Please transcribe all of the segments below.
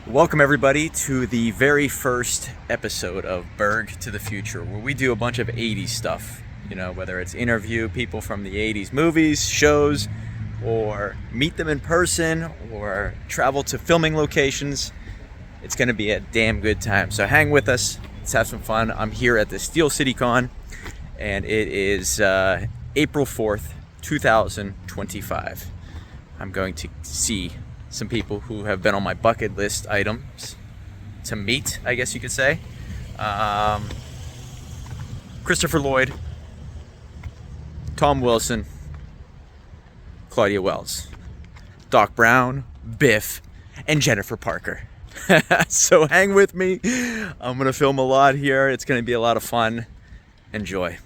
Welcome everybody to the very first episode of Burgh to the Future, where we do a bunch of 80s stuff. You know, whether it's interview people from the 80s movies, shows, or meet them in person, or travel to filming locations. It's going to be a damn good time. So hang with us. Let's have some fun. I'm here at the Steel City Con, and it is April 4th, 2025. I'm going to see some people who have been on my bucket list items to meet, I guess you could say. Christopher Lloyd, Tom Wilson, Claudia Wells, Doc Brown, Biff, and Jennifer Parker. So hang with me. I'm gonna film a lot here. It's gonna be a lot of fun. Enjoy.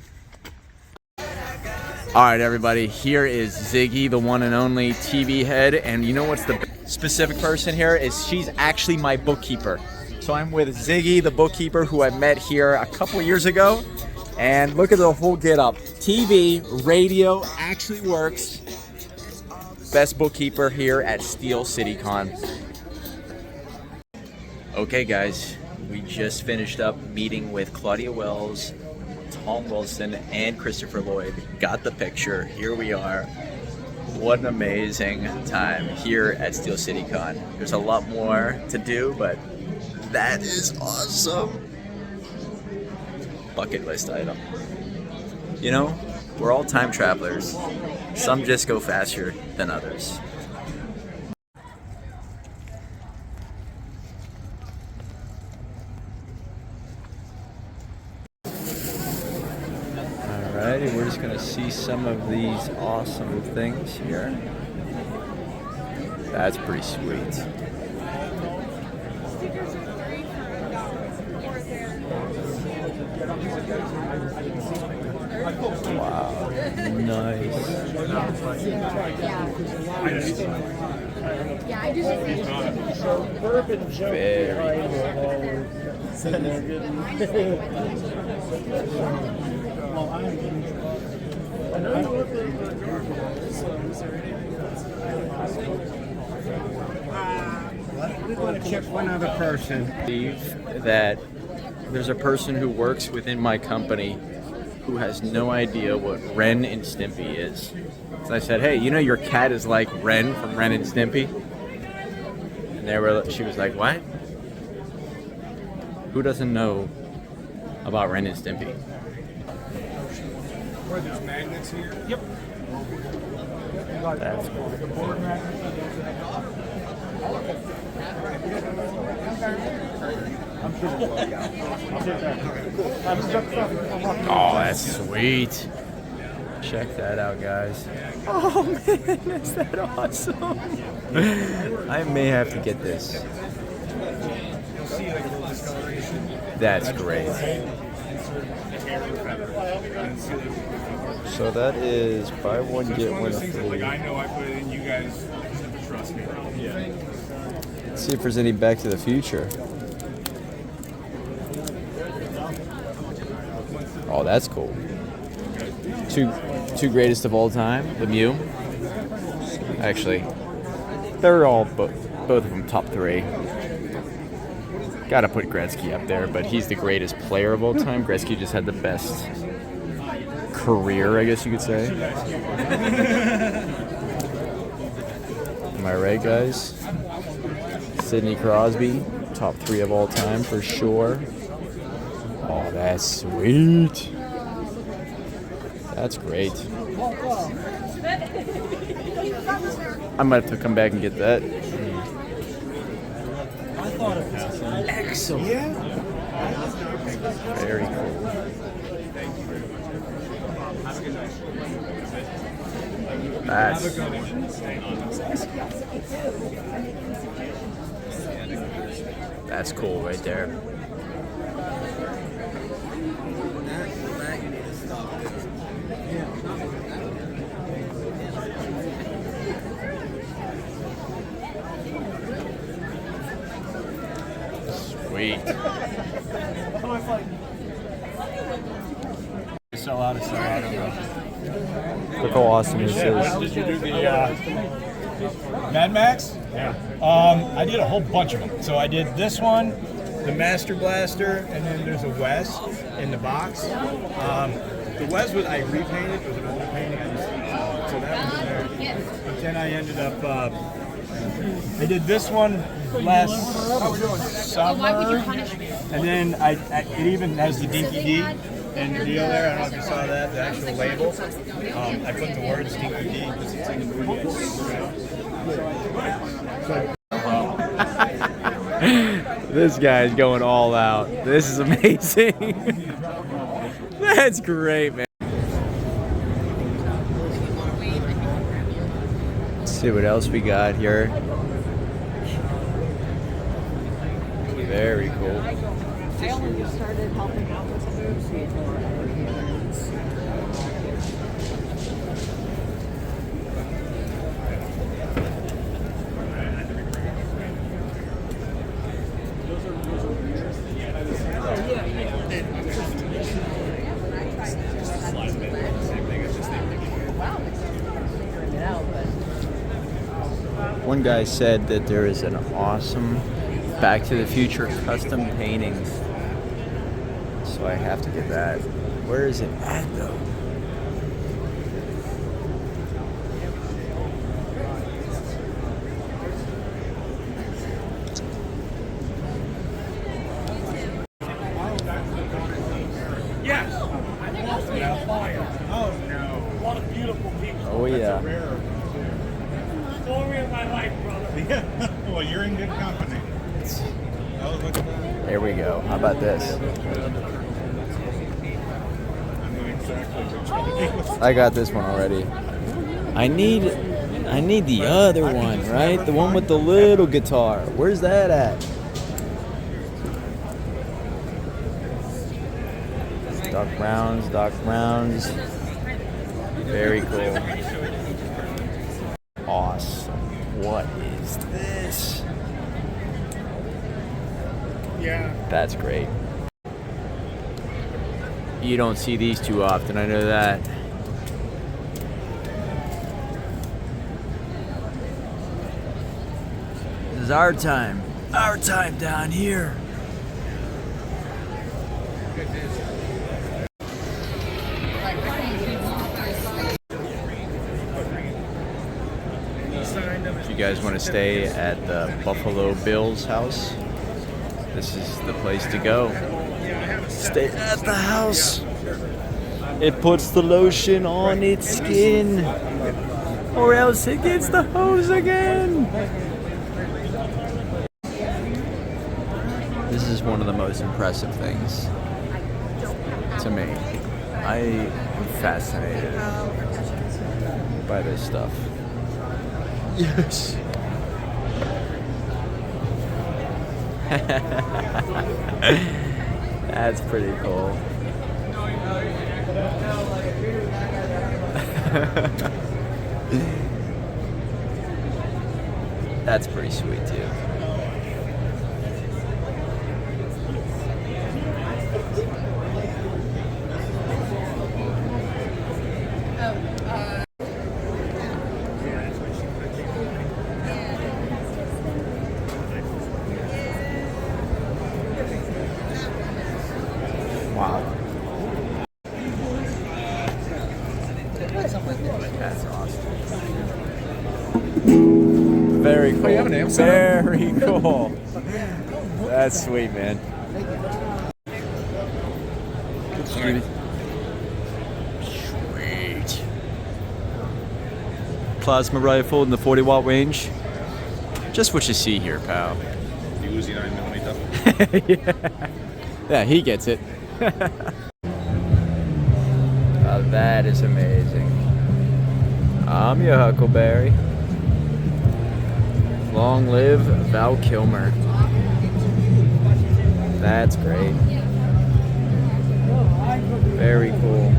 All right, everybody, here is Ziggy, the one and only TV head. And you know what's the specific person here is she's actually my bookkeeper. So I'm with Ziggy, the bookkeeper, who I met here a couple years ago. And look at the whole get up. TV, radio, actually works. Best bookkeeper here at Steel City Con. Okay, guys, we just finished up meeting with Claudia Wells, Tom Wilson, and Christopher Lloyd. Got the picture. Here we are. What an amazing time here at Steel City Con. There's a lot more to do, but that is awesome. Bucket list item. You know, we're all time travelers. Some just go faster than others. Alrighty, we're just gonna see some of these awesome things here. That's pretty sweet. Wow, nice. Very We want to check one other person. That there's a person who works within my company who has no idea what Ren and Stimpy is. So I said, hey, you know your cat is like Ren from Ren and Stimpy? And she was like, what? Who doesn't know about Ren and Stimpy? Where there's magnets here? Yep. That's cool. Oh, that's sweet. Check that out, guys. Oh man, is that awesome? I may have to get this. That's great. So that is buy one, get one free. I know I put it in, you guys trust me. Yeah. Let's see if there's any Back to the Future. Oh, that's cool. Two greatest of all time, the Mew. Actually, they're all both of them top three. Gotta put Gretzky up there, but he's the greatest player of all time. Gretzky just had the best career, I guess you could say. Am I right, guys? Sidney Crosby, top three of all time for sure. Oh, that's sweet. That's great. I might have to come back and get that. Excellent. Yeah. Very cool. That's cool right there. Sweet. Sell out of stuff. I don't know. Look how awesome this is. Did you do the Mad Max? Yeah. I did a whole bunch of them. So I did this one, the Master Blaster, and then there's a Wes in the box. The Wes was I repainted. It was an old painting I just so that was in there. But then I ended up I did this one last summer, and then it even has the Dinky D and the deal there. I don't know if you saw that, the actual label. I put the words Dinky D because it's in the movie. This guy's going all out. This is amazing. That's great, man. Let's see what else we got here. Very cool. I only just started helping out with some One guy said that there is an awesome Back to the Future custom paintings. So I have to get that. Where is it at though? Oh yeah. Story of my life, brother. Yeah. Well, you're in good company. There we go. How about this? I got this one already. I need the other one, right? The one with the little guitar. Where's that at? Doc Browns. Very cool. Awesome. What is this? Yeah. That's great. You don't see these too often, I know that. This is our time down here. If you guys want to stay at the Buffalo Bills house, this is the place to go. Stay at the house. It puts the lotion on its skin, or else it gets the hose again. This is one of the most impressive things to me. I am fascinated by this stuff. Yes. That's pretty cool. That's pretty sweet too. Wow. That's awesome. Very cool. Oh, you have an amp set up? Very cool. That's sweet, man. Sweet. Plasma rifle in the 40-watt range. Just what you see here, pal. The Uzi 9mm. Yeah, he gets it. Oh, that is amazing. I'm your Huckleberry. Long live Val Kilmer. That's great. Very cool.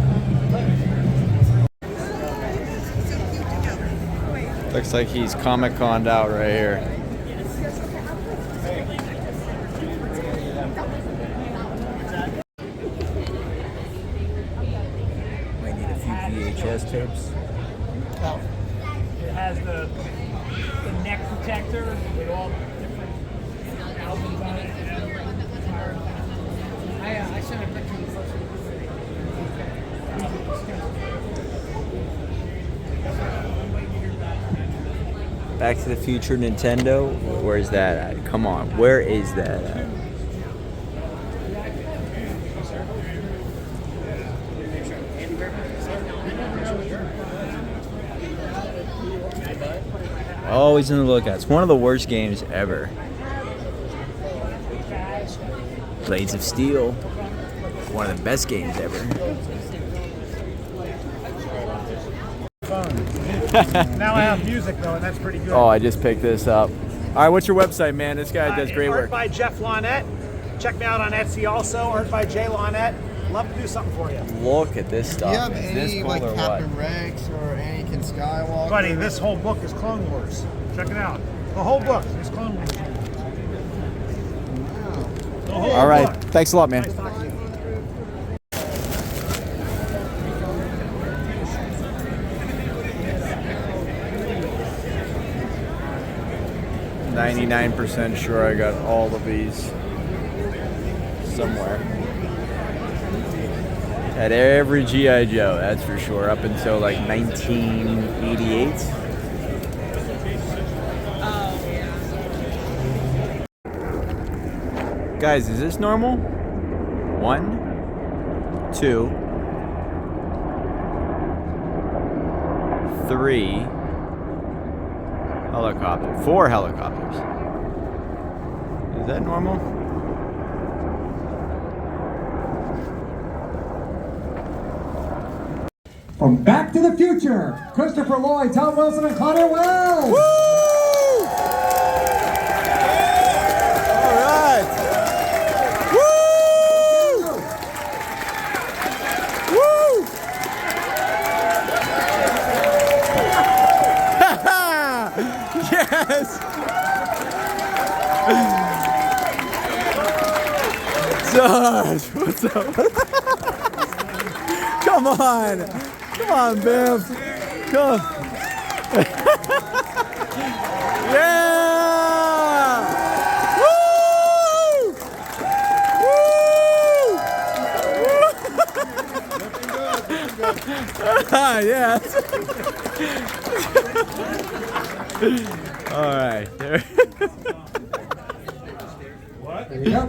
Looks like he's Comic-Conned out right here. VHS tapes. It has the the neck protector with all different albums on it. I sent a picture of the first one. Back to the Future Nintendo. Where's that at? Come on, where is that at? Always on the lookout. It's one of the worst games ever. Blades of Steel. One of the best games ever. Now I have music though, and that's pretty good. Oh, I just picked this up. All right, what's your website, man? This guy does great Art work. by Jeff Launette. Check me out on Etsy also. Art by Jay Launette. Love to do something for you. Look at this stuff. Do you have Is this any cool like or Captain what? Rex or Anakin Skywalker? Buddy, this whole book is Clone Wars. Check it out. The whole book is Clone Wars. The whole All right, book. thanks a lot, man. Nice talking to you. 99% sure I got all of these somewhere. At every G.I. Joe, that's for sure, up until like 1988. Guys, is this normal? 1, 2, 3 helicopter, 4 helicopters. Is that normal? From Back to the Future, Christopher Lloyd, Tom Wilson, and Claudia Wells. Woo! All right. Woo! Woo! Yes! Josh, what's up? Come on! Come on, Biff! Come! Yeah! Woo! Woo! Yeah. All right. There you go.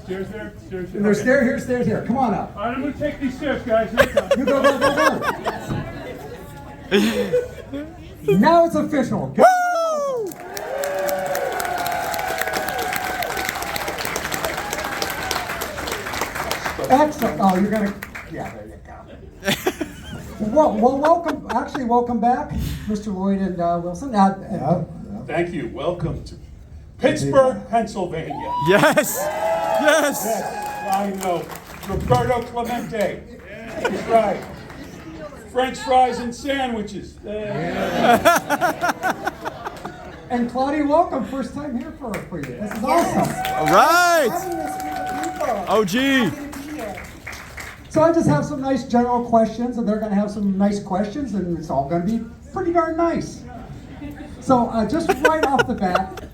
Stairs there? Stairs And there's stairs here. Come on up. All right, I'm going to take these stairs, guys. Here it comes. You go. Now it's official. Go. Woo! Excellent. Oh, you're gonna. Yeah, there you go. Well, welcome. Actually, welcome back, Mr. Lloyd and Wilson. Thank you. Welcome to Pittsburgh, Pennsylvania. Yes! Yes! Yes, I know. Roberto Clemente. That's right. French fries and sandwiches. And Claudia, welcome. First time here for you. This is awesome. All right! OG! So I just have some nice general questions, and they're going to have some nice questions, and it's all going to be pretty darn nice. So just right off the bat,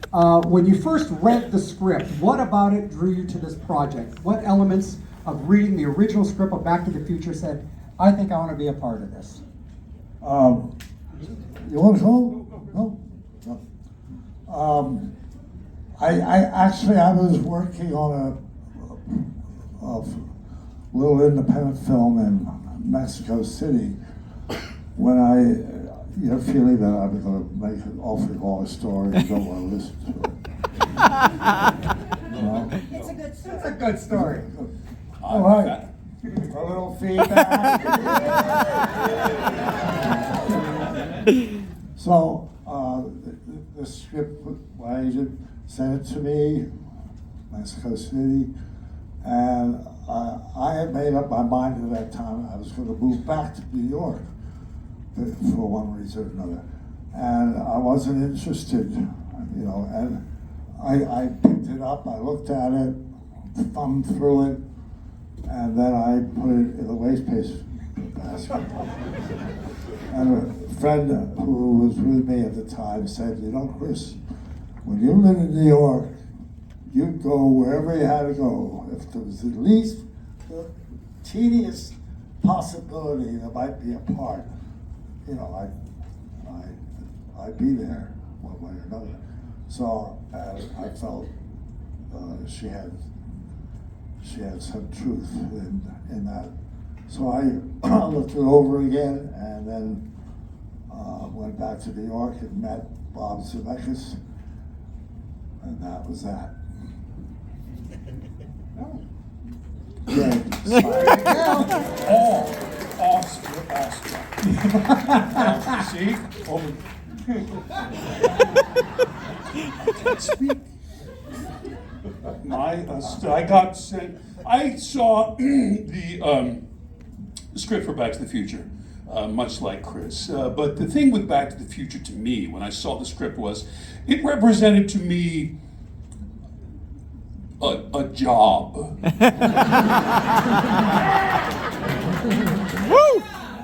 when you first read the script, what about it drew you to this project? What elements of reading the original script of Back to the Future said, I think I want to be a part of this? You want to go? No? No. I was working on a little independent film in Mexico City when I, feeling that I was going to make an awfully long story and don't want to listen to it. It's a good story. All right. A little feedback. So, the script, my agent sent it to me, Mexico City, and I had made up my mind at that time I was going to move back to New York for one reason or another. And I wasn't interested, and I picked it up, I looked at it, thumbed through it, and then I put it in the waste basket. And friend who was with me at the time said, you know, Chris, when you live in New York, you'd go wherever you had to go. If there was at least the teeniest possibility there might be a part, you know, I'd be there one way or another. So I felt she had some truth in that. So I looked it over again, and then went back to New York and met Bob Zemeckis, and that was that. Yeah, Oscar. See? Over. I can't speak. I saw the script for Back to the Future, much like Chris. But the thing with Back to the Future to me, when I saw the script, was it represented to me a job.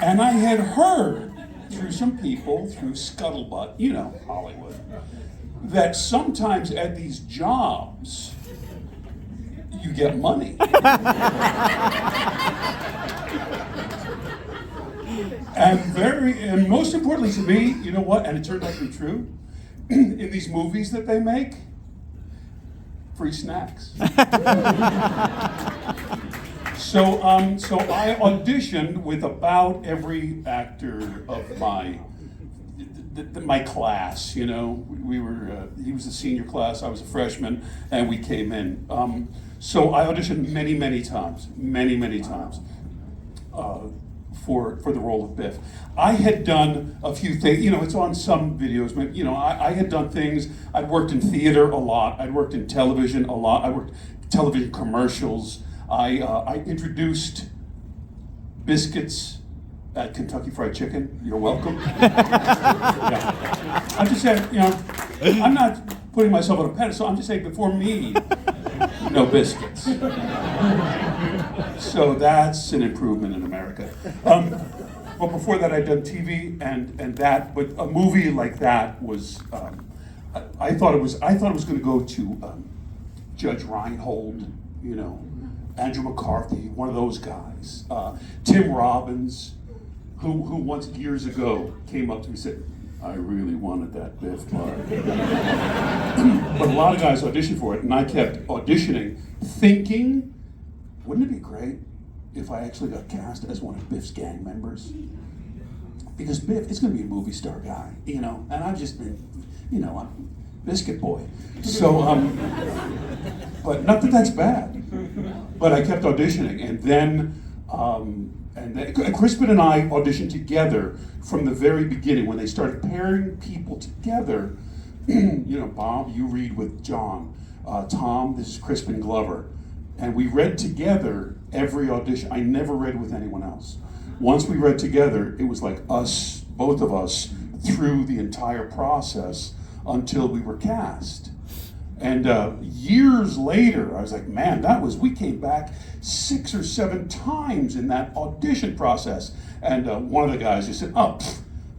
And I had heard through some people, through scuttlebutt, you know, Hollywood, that sometimes at these jobs, you get money. And most importantly to me, you know what, and it turned out to be true, in these movies that they make, free snacks. So I auditioned with about every actor of my class. You know, he was a senior class, I was a freshman, and we came in. So I auditioned many times for the role of Biff. I had done a few things, you know, it's on some videos, but you know, I had done things. I'd worked in theater a lot. I'd worked in television a lot. I worked television commercials. I introduced biscuits at Kentucky Fried Chicken. You're welcome. Yeah. I'm just saying, you know, I'm not putting myself on a pedestal. I'm just saying, before me, no biscuits. So that's an improvement in America. But before that, I'd done TV and that. But a movie like that was, I thought it was going to go to Judge Reinhold, you know, Andrew McCarthy, one of those guys. Tim Robbins, who once years ago came up to me and said, I really wanted that Biff part. But a lot of guys auditioned for it, and I kept auditioning, thinking, wouldn't it be great if I actually got cast as one of Biff's gang members? Because Biff is going to be a movie star guy, you know, and I've just been, you know, I'm biscuit boy. So, but not that that's bad. But I kept auditioning, and then Crispin and I auditioned together from the very beginning when they started pairing people together. You know, Bob, you read with John. Tom, this is Crispin Glover. And we read together every audition. I never read with anyone else. Once we read together, it was like us, both of us, through the entire process until we were cast. And years later, I was like, man, we came back 6 or 7 times in that audition process. And one of the guys just said,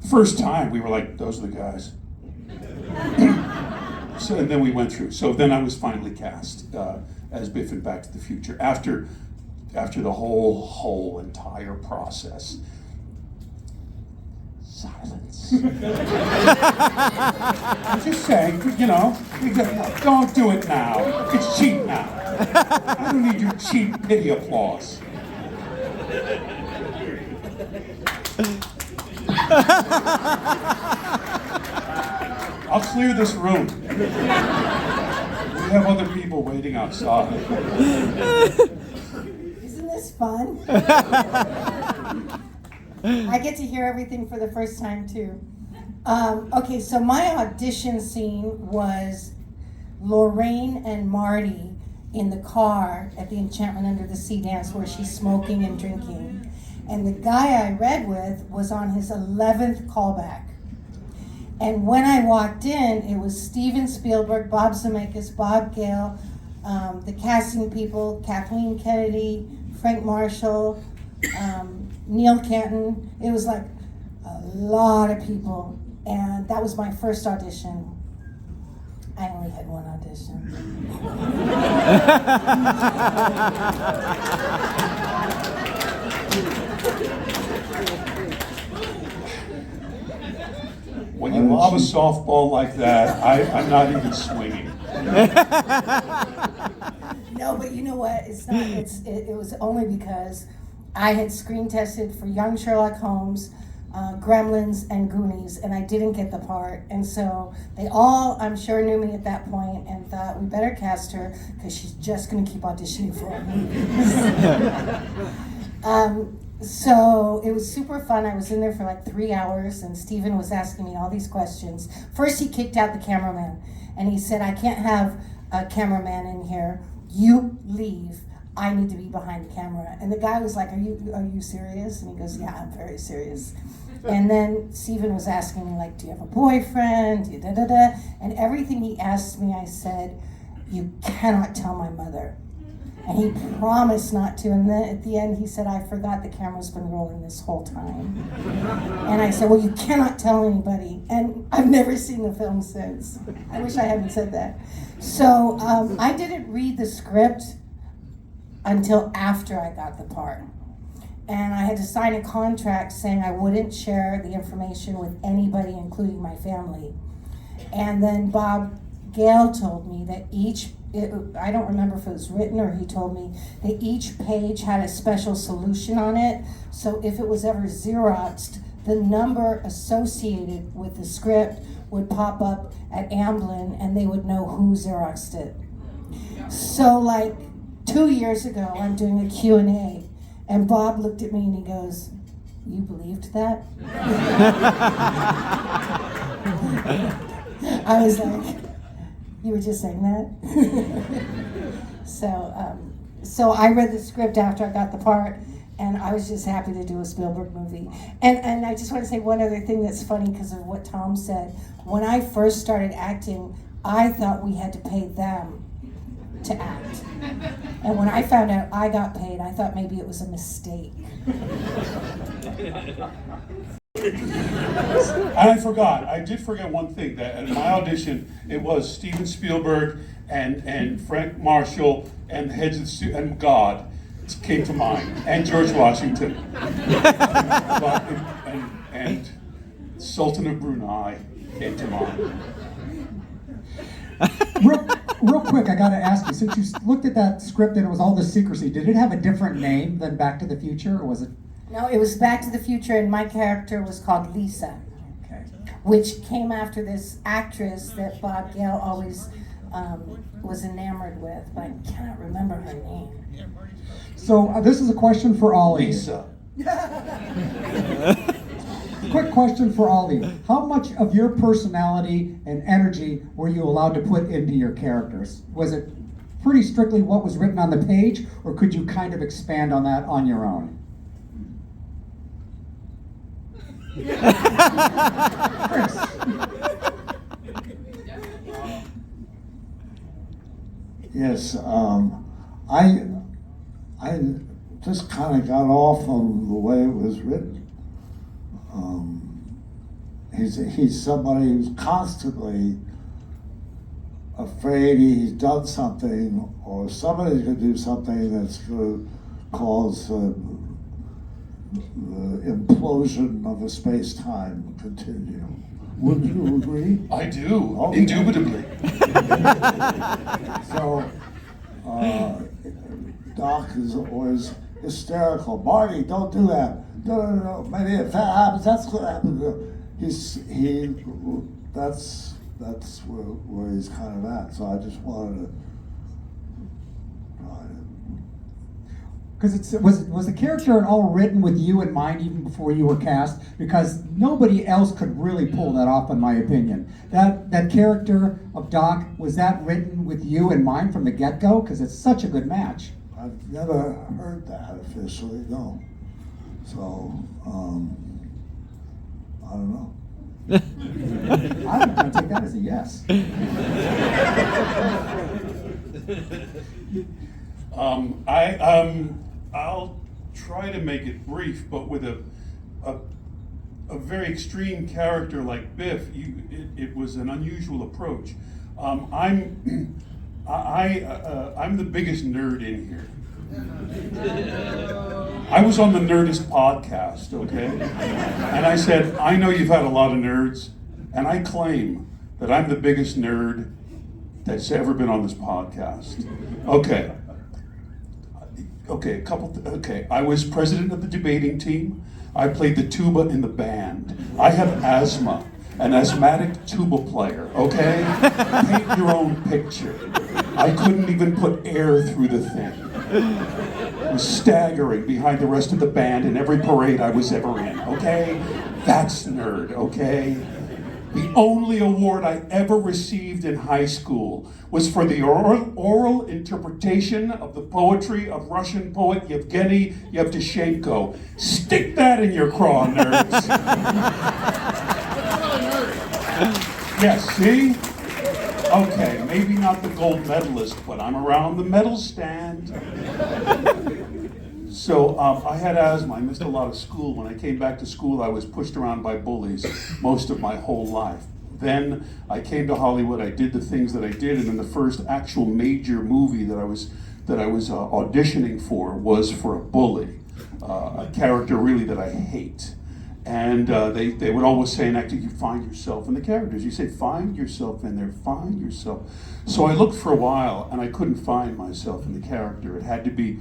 first time, we were like, those are the guys. So, and then we went through. So then I was finally cast as Biff in Back to the Future after the whole entire process. Silence. I'm just saying, you know, don't do it now. It's cheap now. I don't need your cheap pity applause. I'll clear this room. We have other people waiting outside. Isn't this fun? I get to hear everything for the first time too. Okay, so my audition scene was Lorraine and Marty in the car at the Enchantment Under the Sea dance where she's smoking and drinking. And the guy I read with was on his 11th callback. And when I walked in, it was Steven Spielberg, Bob Zemeckis, Bob Gale, the casting people, Kathleen Kennedy, Frank Marshall, Neil Canton. It was like lot of people, and that was my first audition. I only had one audition. When you lob a softball like that, I'm not even swinging. No, but you know what? It's not. It was only because I had screen tested for Young Sherlock Holmes, Gremlins, and Goonies, and I didn't get the part. And so they all, I'm sure, knew me at that point and thought we better cast her because she's just going to keep auditioning for me. So it was super fun. I was in there for like 3 hours, and Steven was asking me all these questions. First, he kicked out the cameraman, and he said, "I can't have a cameraman in here. You leave. I need to be behind the camera." And the guy was like, "Are you serious?" And he goes, "Yeah, I'm very serious." And then Steven was asking me, like, "Do you have a boyfriend? Da, da, da." And everything he asked me, I said, "You cannot tell my mother." And he promised not to. And then at the end, he said, "I forgot the camera's been rolling this whole time." And I said, "Well, you cannot tell anybody." And I've never seen the film since. I wish I hadn't said that. So I didn't read the script until after I got the part. And I had to sign a contract saying I wouldn't share the information with anybody, including my family. And then Bob Gale told me that I don't remember if it was written or he told me that each page had a special solution on it. So if it was ever Xeroxed, the number associated with the script would pop up at Amblin and they would know who Xeroxed it. So like 2 years ago, I'm doing a Q&A, and Bob looked at me and he goes, "You believed that?" I was like, "You were just saying that?" So I read the script after I got the part, and I was just happy to do a Spielberg movie. And I just want to say one other thing that's funny because of what Tom said. When I first started acting, I thought we had to pay them to act. And when I found out I got paid, I thought maybe it was a mistake. And I did forget one thing, that at my audition, it was Steven Spielberg and Frank Marshall and the heads of the and God came to mind, and George Washington. and Sultan of Brunei came to mind. Real quick, I gotta ask you, since you looked at that script and it was all this secrecy, did it have a different name than Back to the Future, or was it? No, it was Back to the Future, and my character was called Lisa, which came after this actress that Bob Gale always was enamored with, but I cannot remember her name. So this is a question for Ollie. Lisa. Quick question for Ollie. How much of your personality and energy were you allowed to put into your characters? Was it pretty strictly what was written on the page, or could you kind of expand on that on your own? Chris. Yes, I just kind of got off on the way it was written. He's somebody who's constantly afraid he's done something, or somebody's going to do something that's going to cause the implosion of a space-time continuum. Wouldn't you agree? I do, Okay. indubitably. So, Doc is always hysterical. "Marty, don't do that. No. Maybe if that happens, that's going to happen." That's where he's kind of at. So I just wanted to try to. Because was the character at all written with you in mind even before you were cast? Because nobody else could really pull that off, in my opinion. That character of Doc, was that written with you in mind from the get-go? Because it's such a good match. I've never heard that officially, no. So, I don't know. I'm going to take that as a yes. I'll try to make it brief, but with a a very extreme character like Biff, it was an unusual approach. I'm the biggest nerd in here. I was on the Nerdist podcast, okay? And I said, I know you've had a lot of nerds, and I claim that I'm the biggest nerd that's ever been on this podcast. Okay. Okay, I was president of the debating team. I played the tuba in the band. I have asthma, an asthmatic tuba player, okay? Paint your own picture. I couldn't even put air through the thing. It was staggering behind the rest of the band in every parade I was ever in, okay? That's nerd, okay? The only award I ever received in high school was for the oral interpretation of the poetry of Russian poet Yevgeny Yevtushenko. Stick that in your craw, nerds. Yes, see? Okay, maybe not the gold medalist, but I'm around the medal stand. So I had asthma. I missed a lot of school. When I came back to school, I was pushed around by bullies most of my whole life. Then I came to Hollywood. I did the things that I did, and then the first actual major movie that I was auditioning for was for a bully, a character really that I hate. And they would always say in acting, you find yourself in the characters. You say, find yourself in there, find yourself. So I looked for a while, and I couldn't find myself in the character. It had to be.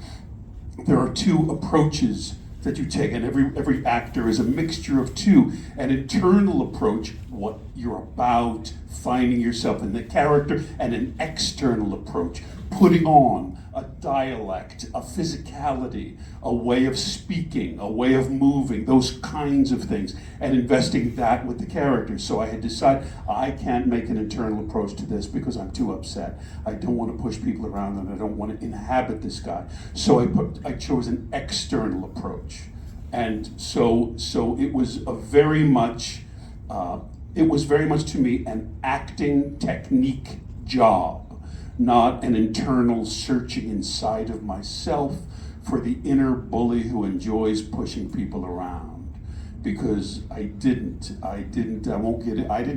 There are two approaches that you take, and every actor is a mixture of two. An internal approach, what you're about, finding yourself in the character, and an external approach, putting on a dialect, a physicality, a way of speaking, a way of moving, those kinds of things, and investing that with the character. So I had decided I can't make an internal approach to this because I'm too upset. I don't want to push people around and I don't want to inhabit this guy. So I chose an external approach. And so it was very much to me an acting technique job, not an internal searching inside of myself for the inner bully who enjoys pushing people around. Because I didn't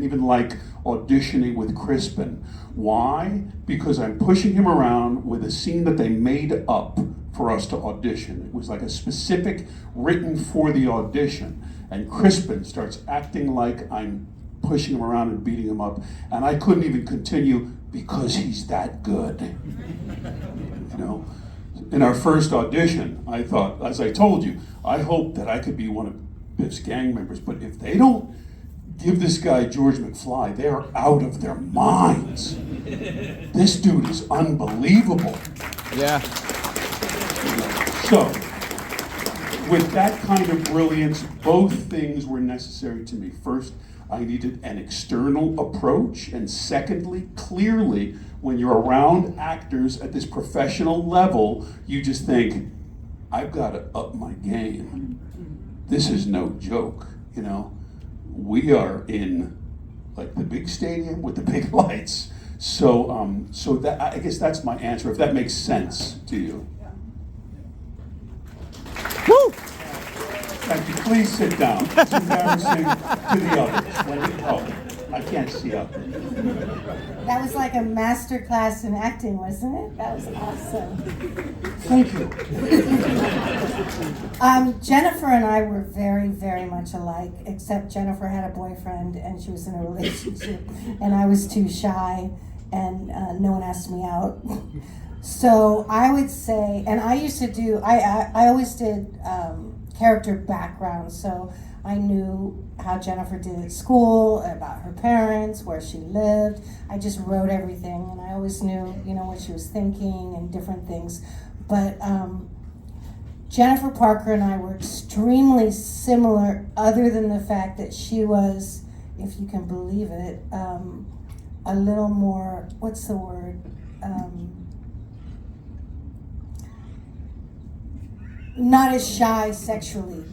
even like auditioning with Crispin. Why? Because I'm pushing him around with a scene that they made up for us to audition. It was like a specific written for the audition. And Crispin starts acting like I'm pushing him around and beating him up. And I couldn't even continue because he's that good. You know? In our first audition, I thought, as I told you, I hope that I could be one of Biff's gang members, but if they don't give this guy George McFly, they are out of their minds. This dude is unbelievable. Yeah. So, with that kind of brilliance, both things were necessary to me. First, I needed an external approach, and secondly, clearly, when you're around actors at this professional level, you just think, I've got to up my game. This is no joke, you know. We are in like the big stadium with the big lights. So that, I guess that's my answer, if that makes sense to you. Woo! Thank you. Please sit down. It's embarrassing to the others. I can't see up. That was like a master class in acting, wasn't it? That was awesome. Thank you. Jennifer and I were very, very much alike, except Jennifer had a boyfriend and she was in a relationship, and I was too shy, and no one asked me out. So I would say, and I used to do, I always did character background, so I knew how Jennifer did at school, about her parents, where she lived. I just wrote everything, and I always knew, you know, what she was thinking and different things. But Jennifer Parker and I were extremely similar, other than the fact that she was, if you can believe it, a little more, what's the word? Not as shy sexually.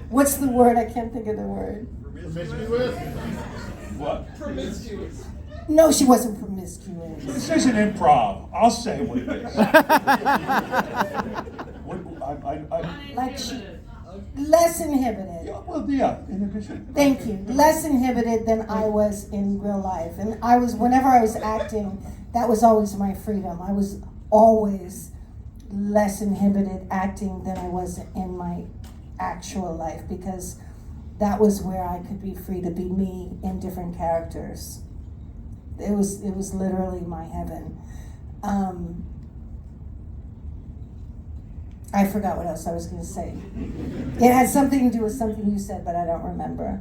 What's the word? I can't think of the word. Promiscuous? What? Promiscuous. No, she wasn't promiscuous. This isn't improv. I'll say what it is. Like she, less inhibited. Yeah, well, yeah, inhibition. Thank you. Less inhibited than I was in real life. And I was, whenever I was acting, that was always my freedom. I was always less inhibited acting than I was in my actual life, because that was where I could be free to be me in different characters. It was literally my heaven. I forgot what else I was going to say. It had something to do with something you said, but I don't remember.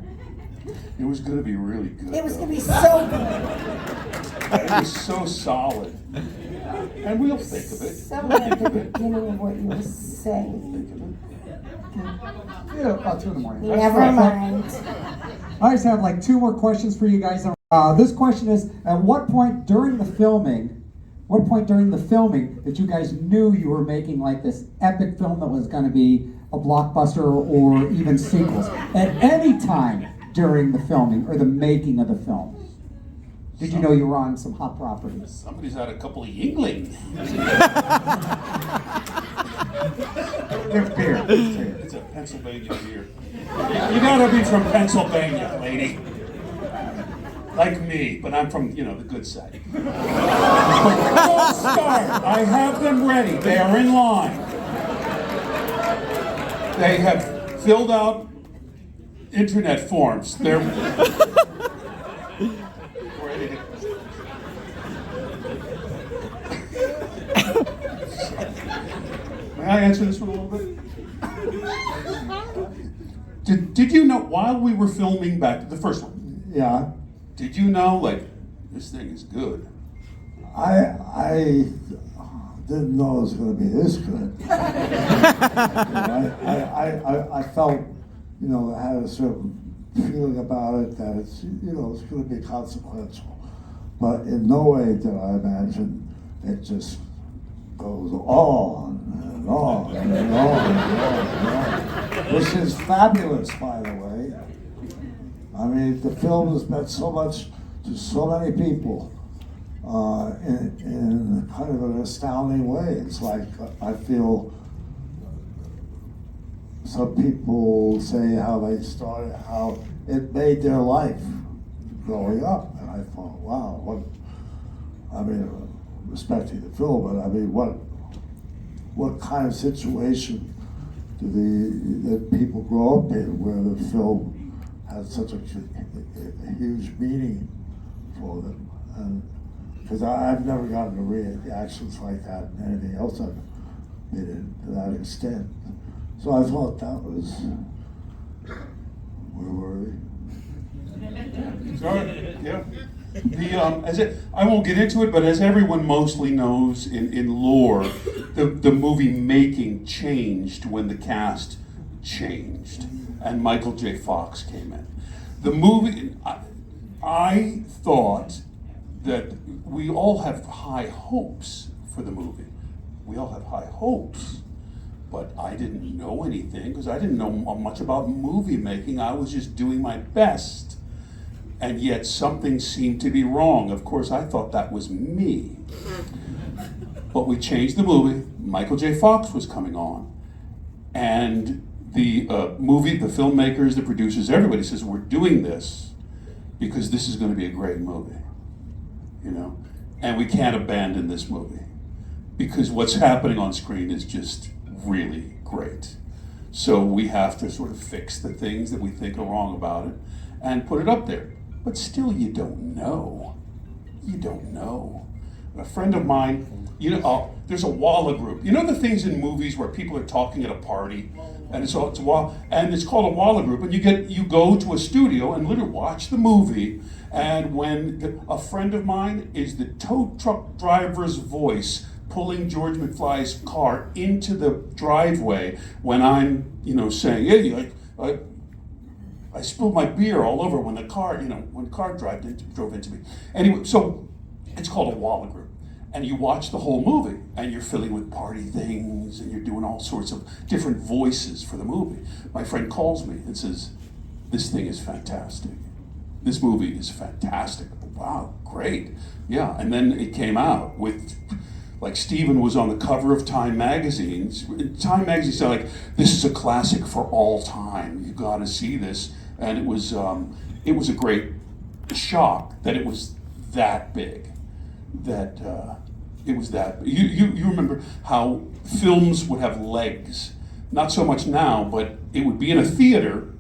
It was going to be really good. It was though. going to be so good. It was so solid. And we'll think of it. Somewhere at the beginning of what you were saying. Think of it. Yeah, about 2 in the morning. Never mind. I just have like 2 more questions for you guys. This question is, at what point during the filming that you guys knew you were making like this epic film that was going to be a blockbuster or even sequels? At any time during the filming or the making of the film? Did you know you were on some hot properties? Somebody's had a couple of Yingling. It's beer. It's a Pennsylvania beer. You gotta be from Pennsylvania, lady. Like me, but I'm from, the good side. Don't start. I have them ready. They are in line. They have filled out internet forms. They're ready to... May I answer this one a little bit? Did you know, while we were filming back, the first one, Yeah, did you know, this thing is good? I didn't know it was going to be this good. I felt, I had a certain feeling about it that it's going to be consequential. But in no way did I imagine it just goes on and on and on and on and on. Which is fabulous, by the way. I mean, the film has meant so much to so many people in kind of an astounding way. It's like, I feel some people say how they started, how it made their life growing up. And I thought, wow, respecting the film, but I mean, what kind of situation that people grow up in where the film has such a huge meaning for them? And because I've never gotten reactions like that in anything else I've been in to that extent. So I thought that was, where were we? Sorry, yeah. I won't get into it, but as everyone mostly knows in lore, the movie making changed when the cast changed, and Michael J. Fox came in. The movie, I thought that we all have high hopes for the movie. We all have high hopes, but I didn't know anything because I didn't know much about movie making. I was just doing my best. And yet something seemed to be wrong. Of course, I thought that was me. But we changed the movie. Michael J. Fox was coming on. And the filmmakers, the producers, everybody says, we're doing this because this is going to be a great movie. And we can't abandon this movie because what's happening on screen is just really great. So we have to sort of fix the things that we think are wrong about it and put it up there. But still, you don't know. You don't know. A friend of mine, there's a Walla group. You know the things in movies where people are talking at a party, and it's called a Walla group, and you go to a studio and literally watch the movie. And when a friend of mine is the tow truck driver's voice pulling George McFly's car into the driveway when I'm, saying, hey, I spilled my beer all over when the car drove into me. Anyway, so it's called a Walla group. And you watch the whole movie, and you're filling with party things, and you're doing all sorts of different voices for the movie. My friend calls me and says, this thing is fantastic. This movie is fantastic. Wow, great. Yeah, and then it came out with like Steven was on the cover of Time magazines. Time magazine said like, this is a classic for all time. You got to see this, and it was a great shock that it was that big. That it was that. You remember how films would have legs? Not so much now, but it would be in a theater,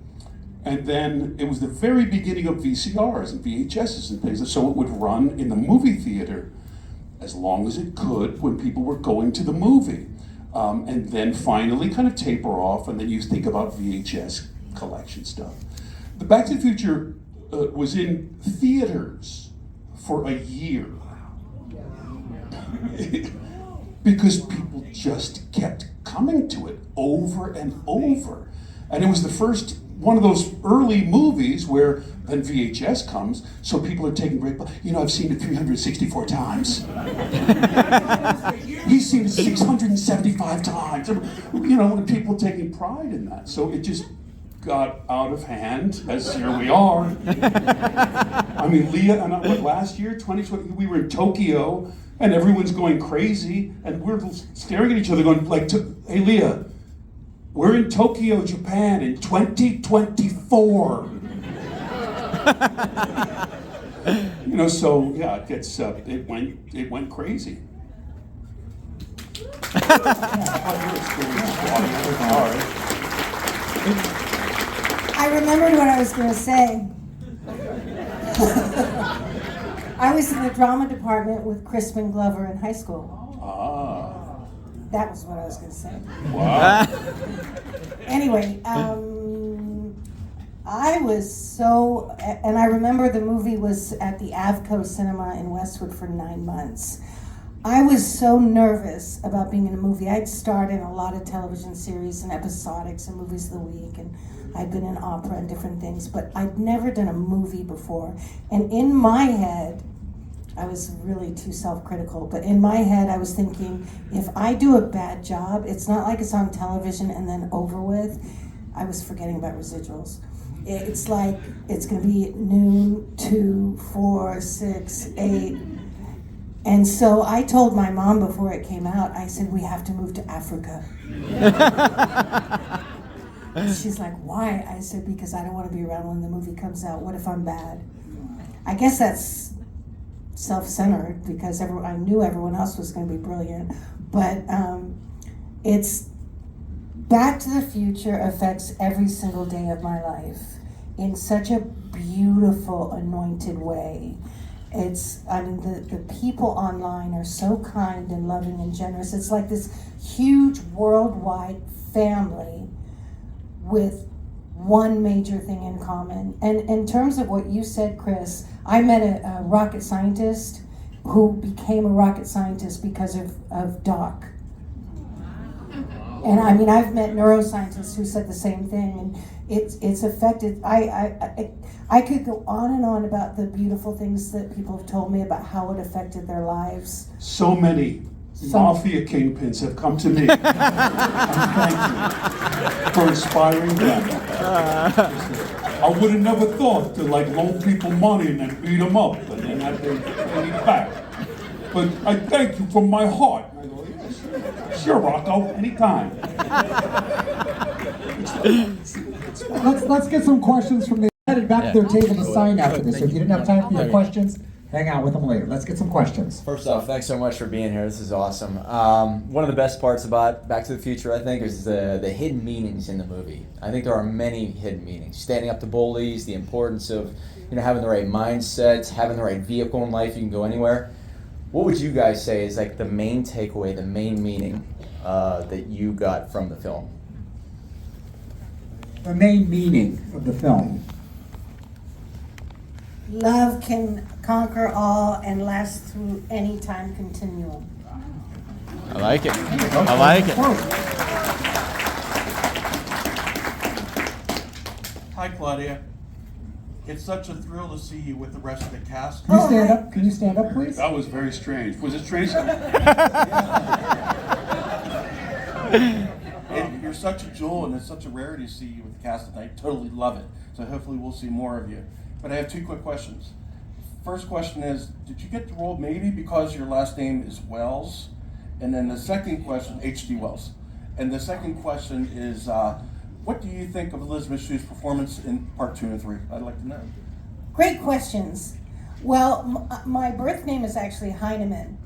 and then it was the very beginning of VCRs and VHSs and things. So it would run in the movie theater as long as it could when people were going to the movie, and then finally kind of taper off, and then you think about VHS collection stuff. The Back to the Future was in theaters for a year because people just kept coming to it over and over. And it was the first one of those early movies where then VHS comes, so people are taking break. You know, I've seen it 364 times. He's seen it 675 times. You know, and people taking pride in that. So it just got out of hand, as here we are. I mean, Leah and I, last year, 2020, we were in Tokyo, and everyone's going crazy, and we're staring at each other going like, hey Leah, we're in Tokyo, Japan in 2024. You know, so yeah, it gets it went crazy. I remembered what I was going to say. I was in the drama department with Crispin Glover in high school. That was what I was going to say. Wow. Anyway, I was so, and I remember the movie was at the Avco Cinema in Westwood for 9 months. I was so nervous about being in a movie. I'd starred in a lot of television series and episodics and movies of the week, and I'd been in opera and different things, but I'd never done a movie before. And in my head, I was really too self-critical, but in my head I was thinking, if I do a bad job, it's not like it's on television and then over with. I was forgetting about residuals. It's like, it's gonna be noon, 2, 4, 6, 8. And so I told my mom before it came out, I said, we have to move to Africa. She's like, why? I said, because I don't want to be around when the movie comes out. What if I'm bad? I guess that's self-centered because I knew everyone else was going to be brilliant. But it's Back to the Future affects every single day of my life in such a beautiful, anointed way. The people online are so kind and loving and generous. It's like this huge worldwide family with one major thing in common. And in terms of what you said, Chris, I met a rocket scientist who became a rocket scientist because of Doc. And I mean, I've met neuroscientists who said the same thing, and it's affected. I could go on and on about the beautiful things that people have told me about how it affected their lives. So many mafia kingpins have come to me. And thank you for inspiring them. I would have never thought to loan people money and then beat them up and then have them pay me back. But I thank you from my heart. I go, yes, sure, Rocco, anytime. Let's get some questions from the headed back to their table to sign after this. So if you didn't have time for your questions, hang out with them later. Let's get some questions. First off, thanks so much for being here. This is awesome. One of the best parts about Back to the Future, I think, is the hidden meanings in the movie. I think there are many hidden meanings. Standing up to bullies, the importance of having the right mindset, having the right vehicle in life, you can go anywhere. What would you guys say is the main takeaway, the main meaning that you got from the film? The main meaning of the film. Love can conquer all and last through any time continuum. I like it. I like it. Hi, Claudia. It's such a thrill to see you with the rest of the cast. Can you stand up? Can you stand up, please? That was very strange. Was it strange? You're such a jewel, and it's such a rarity to see you with the cast tonight. Totally love it. So hopefully we'll see more of you. But I have 2 quick questions. First question is, did you get the role maybe because your last name is Wells? And then the second question, H.G. Wells. And the second question is, what do you think of Elizabeth Shue's performance in part 2 and 3? I'd like to know. Great questions. Well, my birth name is actually Heinemann.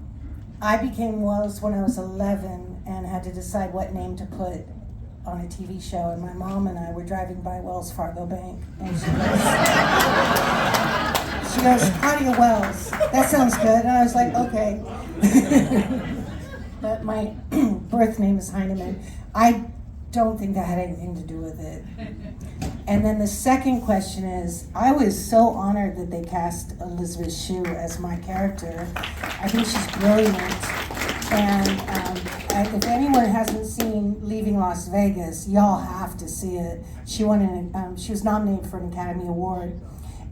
I became Wells when I was 11 and had to decide what name to put on a TV show, and my mom and I were driving by Wells Fargo Bank, and she goes, Claudia Wells, that sounds good, and I was like, okay. But my birth name is Heinemann. I don't think that had anything to do with it. And then the second question is, I was so honored that they cast Elizabeth Shue as my character. I think she's brilliant. And if anyone hasn't seen Leaving Las Vegas, y'all have to see it. She was nominated for an Academy Award.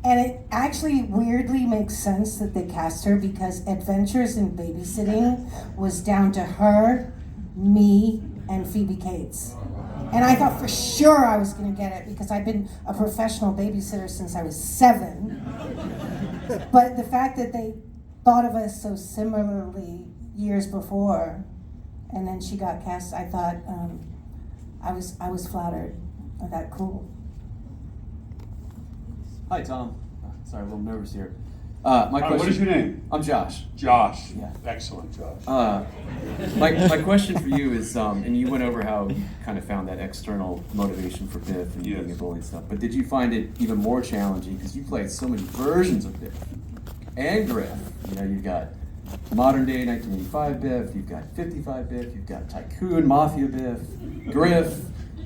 And it actually weirdly makes sense that they cast her because Adventures in Babysitting was down to her, me, and Phoebe Cates. And I thought for sure I was gonna get it because I've been a professional babysitter since I was 7. But the fact that they thought of us so similarly years before, and then she got cast, I thought, I was flattered. I thought, cool. Hi, Tom. Sorry, a little nervous here. My question. What is your name? I'm Josh. Josh. Yeah. Excellent, Josh. My question for you is, and you went over how you kind of found that external motivation for Biff and being a bully and stuff, but did you find it even more challenging because you played so many versions of Biff and Griff? You know, you've got modern day 1985 Biff, you've got 55 Biff, you've got Tycoon Mafia Biff, Griff,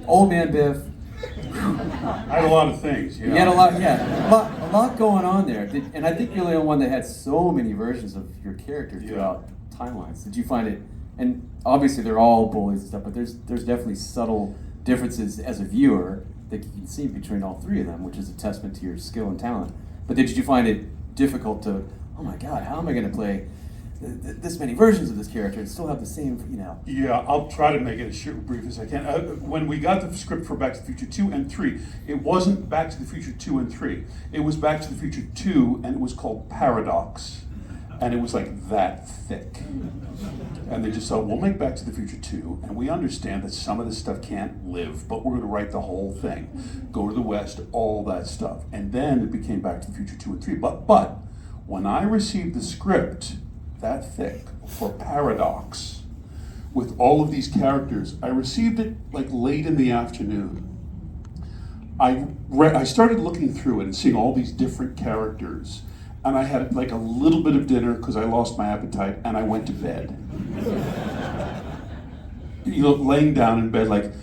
Old Man Biff. I had a lot of things. You had a lot going on there. And I think you're the only one that had so many versions of your character throughout timelines. Did you find it? And obviously they're all bullies and stuff, but there's definitely subtle differences as a viewer that you can see between all three of them, which is a testament to your skill and talent. But did you find it difficult to? Oh my God, how am I going to play this many versions of this character and still have the same, you know? Yeah, I'll try to make it as brief as I can. When we got the script for Back to the Future 2 and 3, it wasn't Back to the Future 2 and 3. It was Back to the Future 2, and it was called Paradox. And it was like that thick. And they just thought, we'll make Back to the Future 2, and we understand that some of this stuff can't live, but we're going to write the whole thing. Go to the West, all that stuff. And then it became Back to the Future 2 and 3. But when I received the script that thick for Paradox with all of these characters, I received it like late in the afternoon. I started looking through it and seeing all these different characters, and I had like a little bit of dinner because I lost my appetite, and I went to bed. You know, laying down in bed like,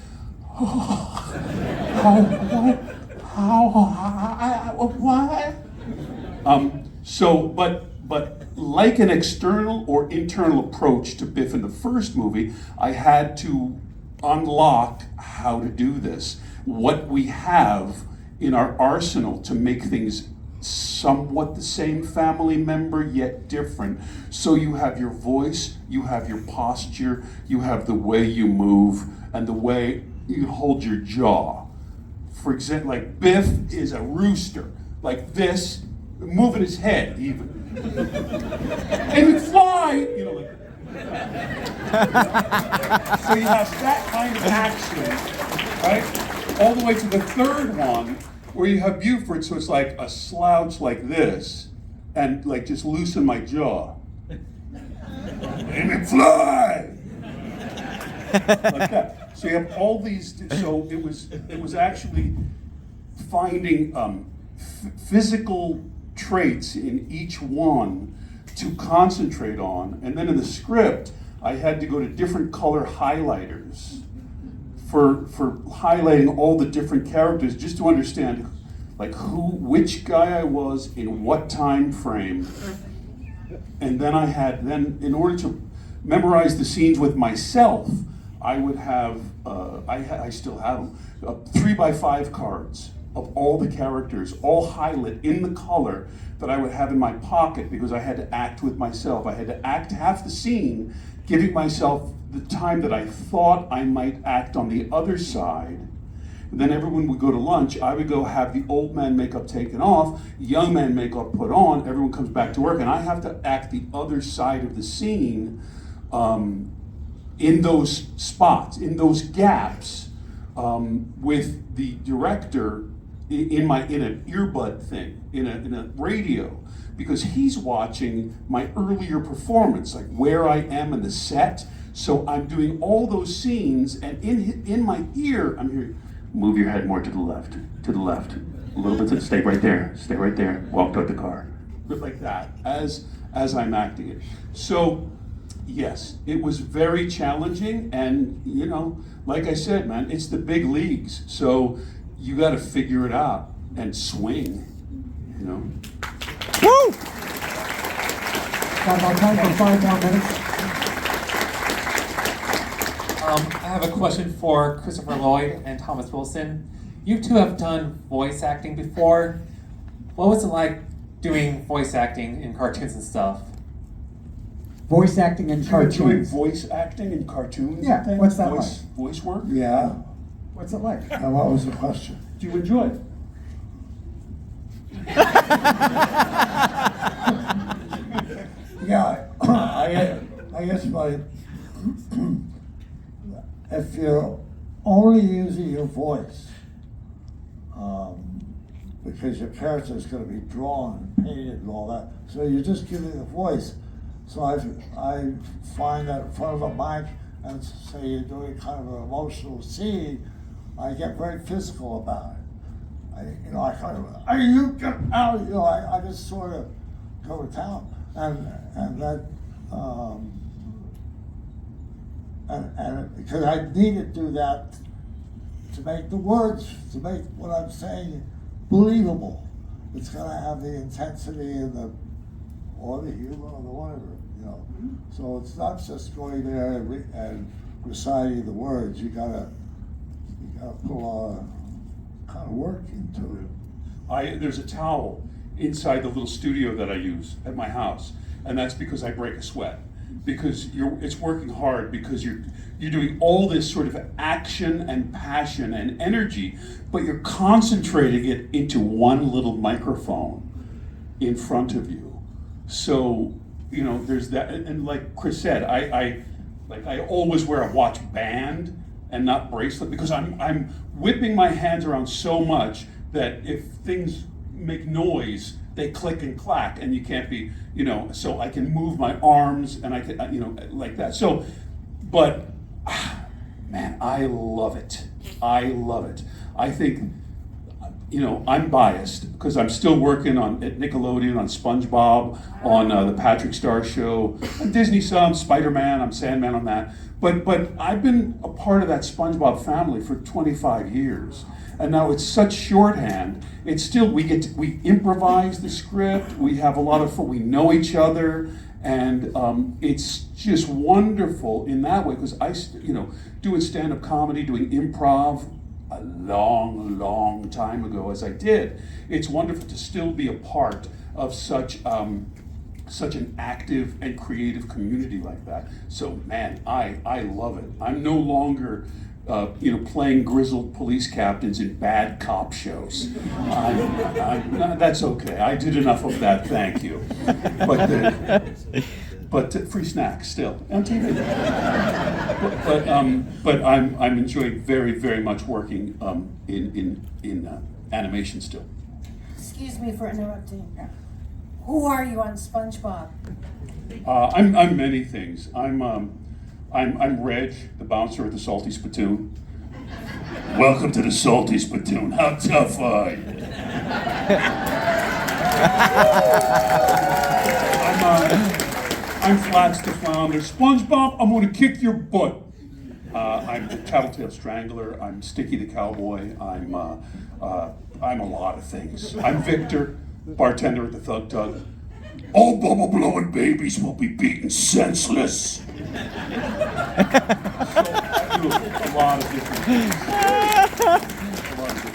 But like an external or internal approach to Biff in the first movie, I had to unlock how to do this. What we have in our arsenal to make things somewhat the same family member, yet different. So you have your voice, you have your posture, you have the way you move, and the way you hold your jaw. For example, like Biff is a rooster, like this, moving his head even. And he'd fly, you know, like. So you have that kind of action, right? All the way to the third one, where you have Buford, so it's like a slouch like this, and like just loosen my jaw. And it fly! Like that. So you have all these, so it was actually finding physical traits in each one to concentrate on, and then in the script I had to go to different color highlighters for highlighting all the different characters, just to understand like which guy I was in what time frame. And then in order to memorize the scenes with myself, I would have I still have them 3x5 cards of all the characters, all highlit in the color that I would have in my pocket, because I had to act with myself. I had to act half the scene, giving myself the time that I thought I might act on the other side. And then everyone would go to lunch. I would go have the old man makeup taken off, young man makeup put on, everyone comes back to work, and I have to act the other side of the scene in those spots, in those gaps, with the director in an earbud thing, in a radio, because he's watching my earlier performance, like where I am in the set. So I'm doing all those scenes, and in my ear, I'm hearing, move your head more to the left, a little bit to stay right there, walk toward the car, like that, as I'm acting it. So, yes, it was very challenging, and you know, like I said, man, it's the big leagues, so you got to figure it out and swing, you know. Woo! Got about time for 5 more minutes. I have a question for Christopher Lloyd and Thomas Wilson. You two have done voice acting before. What was it like doing voice acting in cartoons and stuff? Voice acting in cartoons. Do you enjoy voice acting in cartoons? Yeah, and things? what's that Voice work? Yeah. What's it like? And what was the question? Do you enjoy it? Yeah, I guess if you're only using your voice, because your character is going to be drawn and painted and all that, so you're just giving the voice. So I find that in front of a mic, and say you're doing kind of an emotional scene, I get very physical about it. I kind of, are you get out? I just sort of go to town, and that, and because I need to do that to make the words, to make what I'm saying believable. It's going to have the intensity and or the humor or the whatever, you know. So it's not just going there and reciting the words. You gotta put a lot of kind of work into it. There's a towel inside the little studio that I use at my house, and that's because I break a sweat. Because it's working hard, because you're doing all this sort of action and passion and energy, but you're concentrating it into one little microphone in front of you. So, you know, there's that, and like Chris said, I always wear a watch band and not bracelet, because I'm whipping my hands around so much that if things make noise, they click and clack, and you can't be, you know, so I can move my arms, and I can, you know, like that. So, but, man, I love it. I love it. I think, you know, I'm biased because I'm still working at Nickelodeon, on SpongeBob, on the Patrick Star Show, on Disney some, Spider-Man, I'm Sandman on that. But I've been a part of that SpongeBob family for 25 years. And now it's such shorthand. It's still, we improvise the script, we have a lot of fun, we know each other, and it's just wonderful in that way, because doing stand-up comedy, doing improv a long time ago as I did, it's wonderful to still be a part of such an active and creative community like that. So man, I love it. I'm no longer playing grizzled police captains in bad cop shows. That's okay. I did enough of that, thank you. But free snacks still on TV. But I'm enjoying very much working in animation still. Excuse me for interrupting. Who are you on SpongeBob? I'm many things. I'm Reg, the bouncer at the Salty Spittoon. Welcome to the Salty Spittoon. How tough are you? I'm Flats the Flounder. SpongeBob, I'm gonna kick your butt. I'm the Tattletale Strangler. I'm Sticky the Cowboy. I'm a lot of things. I'm Victor, bartender at the Thug Tug. All bubble-blowing babies will be beaten senseless. So I do a lot of different things.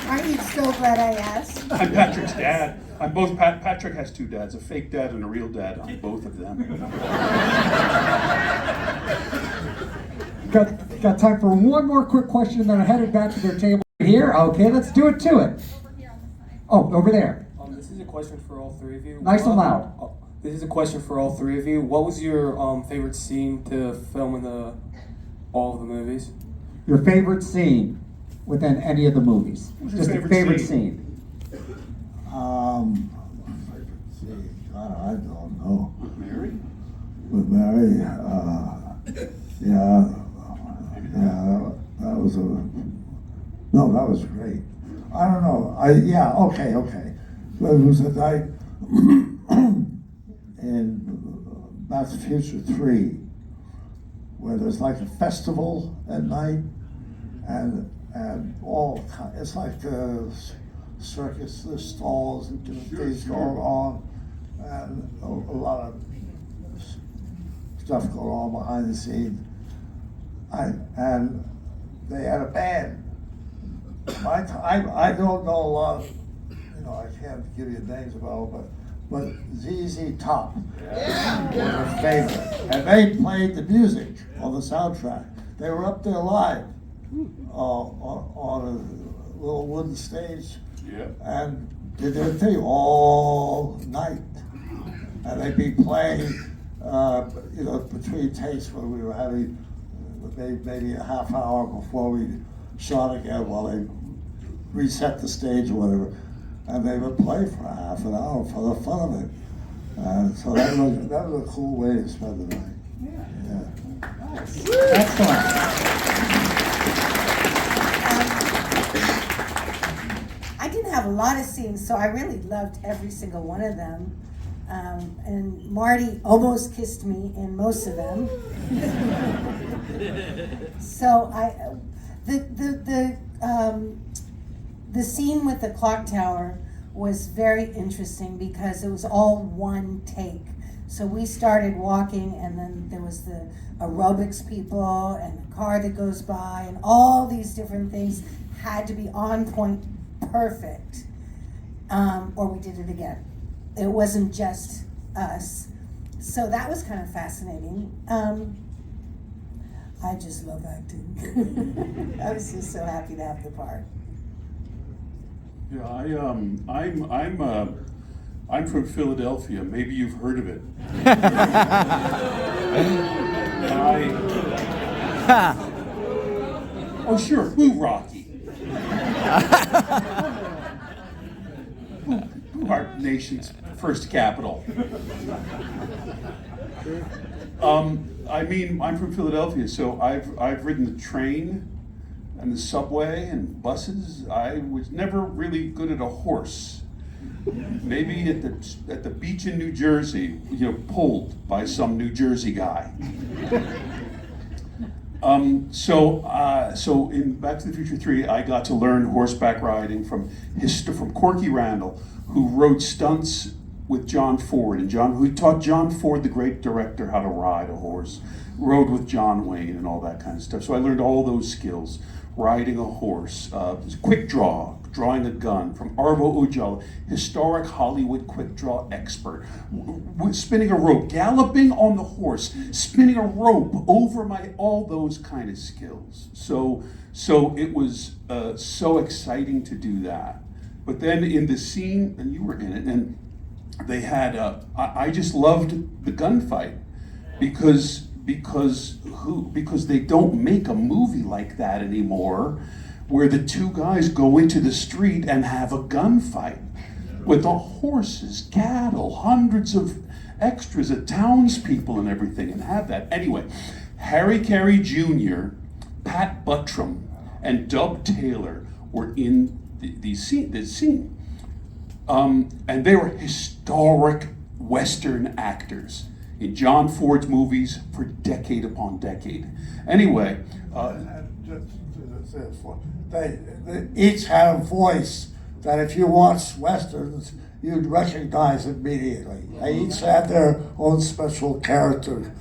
Aren't you so glad I asked? I'm Patrick's dad. I'm both. Patrick has two dads, a fake dad and a real dad. I'm both of them. Got time for one more quick question, and then I'm headed back to their table here. Okay, let's do it to it. Oh, over there. This is a question for all three of you. Nice and loud. This is a question for all three of you. What was your favorite scene to film in the All of the movies. Your favorite scene within any of the movies? What's your Just a favorite favorite scene? scene. I don't know. With Mary? With Mary, yeah, that was no, that was great. I don't know. Okay. But it was a night in Back to the Future 3 where there's like a festival at night, and it's like a circus. There's stalls and different things going on, and a lot of stuff going on behind the scenes. And they had a band. I don't know a lot of, I can't give you names about it, but ZZ Top was their favorite. And they played the music on the soundtrack. They were up there live on a little wooden stage and did their thing all night. And they'd be playing, between takes when we were having maybe a half hour before we shot again while they reset the stage or whatever. And they would play for a half an hour for the fun of it. And so that was a cool way to spend the night. Yeah. Excellent. I didn't have a lot of scenes, so I really loved every single one of them. And Marty almost kissed me in most of them. So the scene with the clock tower was very interesting because it was all one take. So we started walking, and then there was the aerobics people and the car that goes by, and all these different things had to be on point, perfect, or we did it again. It wasn't just us. So that was kind of fascinating. I just love acting. I was just so happy to have the part. Yeah, I'm from Philadelphia. Maybe you've heard of it. Oh sure, Boo Rocky. Our nation's first capital. I'm from Philadelphia, so I've ridden the train and the subway and buses. I was never really good at a horse. Maybe at the beach in New Jersey, pulled by some New Jersey guy. So in Back to the Future 3, I got to learn horseback riding from Corky Randall, who rode stunts with John Ford, and who taught John Ford, the great director, how to ride a horse, rode with John Wayne and all that kind of stuff. So I learned all those skills, riding a horse, quick draw, drawing a gun, from Arvo Ujala, historic Hollywood quick draw expert, spinning a rope, galloping on the horse, spinning a rope over all those kind of skills. So it was so exciting to do that. But then in the scene, and you were in it, and they had, I just loved the gunfight because they don't make a movie like that anymore, where the two guys go into the street and have a gunfight with the horses, cattle, hundreds of extras, of townspeople and everything, and have that. Anyway, Harry Carey Jr., Pat Buttram, and Dub Taylor were in the scene. And they were historic Western actors in John Ford's movies for decade upon decade. Anyway, they each had a voice that if you watched Westerns, you'd recognize immediately. They each had their own special character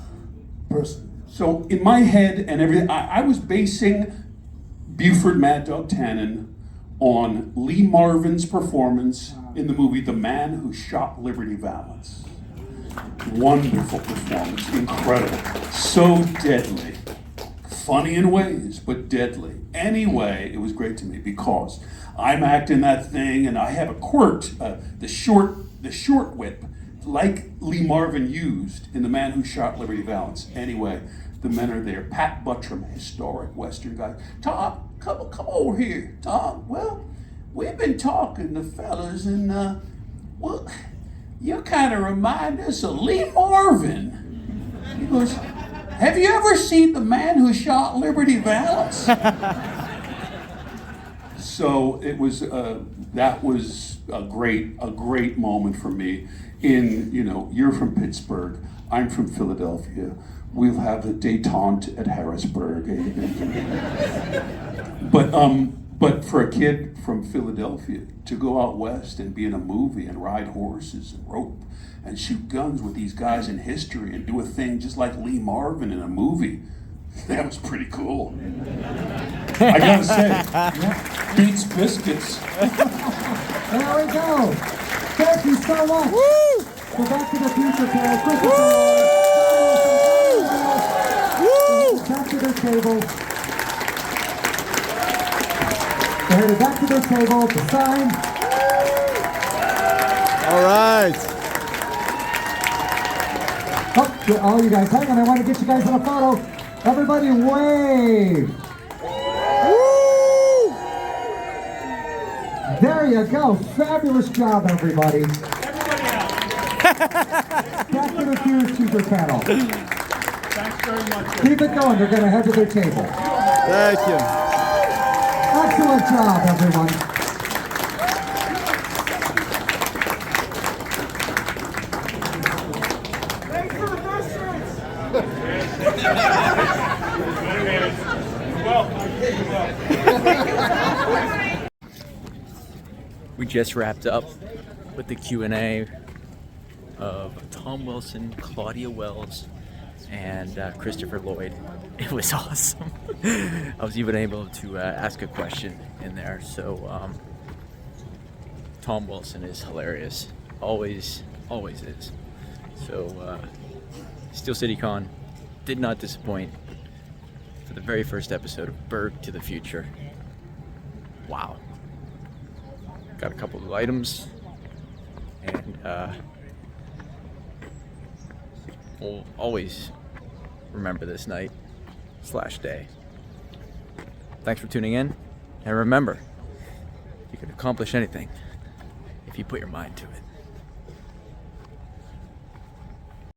person. So in my head and everything, I was basing Buford Mad Dog Tannen on Lee Marvin's performance in the movie The Man Who Shot Liberty Valance. Wonderful performance, incredible, so deadly. Funny in ways, but deadly. Anyway, it was great to me because I'm acting that thing and I have a quirt, the short whip like Lee Marvin used in The Man Who Shot Liberty Valance. Anyway, the men are there. Pat Buttram, historic Western guy. Tom, come over here. Tom, well, we've been talking to fellas, and well, you kind of remind us of Lee Marvin. He goes, have you ever seen The Man Who Shot Liberty Valance? So it was that was a great moment for me. You're from Pittsburgh, I'm from Philadelphia. We'll have the détente at Harrisburg. But for a kid from Philadelphia to go out west and be in a movie and ride horses and rope and shoot guns with these guys in history and do a thing just like Lee Marvin in a movie, that was pretty cool. I gotta say, beats biscuits. There we go. Thank you so much. Woo! So Back to the Future panel, Christopher Lloyd, back to their table. They're headed back to their table to sign. All right. Oh, you guys, hang on. I want to get you guys in a photo. Everybody wave. Woo! There you go. Fabulous job, everybody. Back to the Future panel. Thanks very much. Keep it going. They're going to head to their table. Thank you. Excellent job, everyone. Thanks for the first We just wrapped up with the Q&A of Tom Wilson, Claudia Wells, and Christopher Lloyd. It was awesome. I was even able to ask a question in there. So Tom Wilson is hilarious. Always is. So Steel City Con did not disappoint for the very first episode of Burgh to the Future. Wow. Got a couple of items, and we'll always remember this night/day. Thanks for tuning in, and remember, you can accomplish anything if you put your mind to it.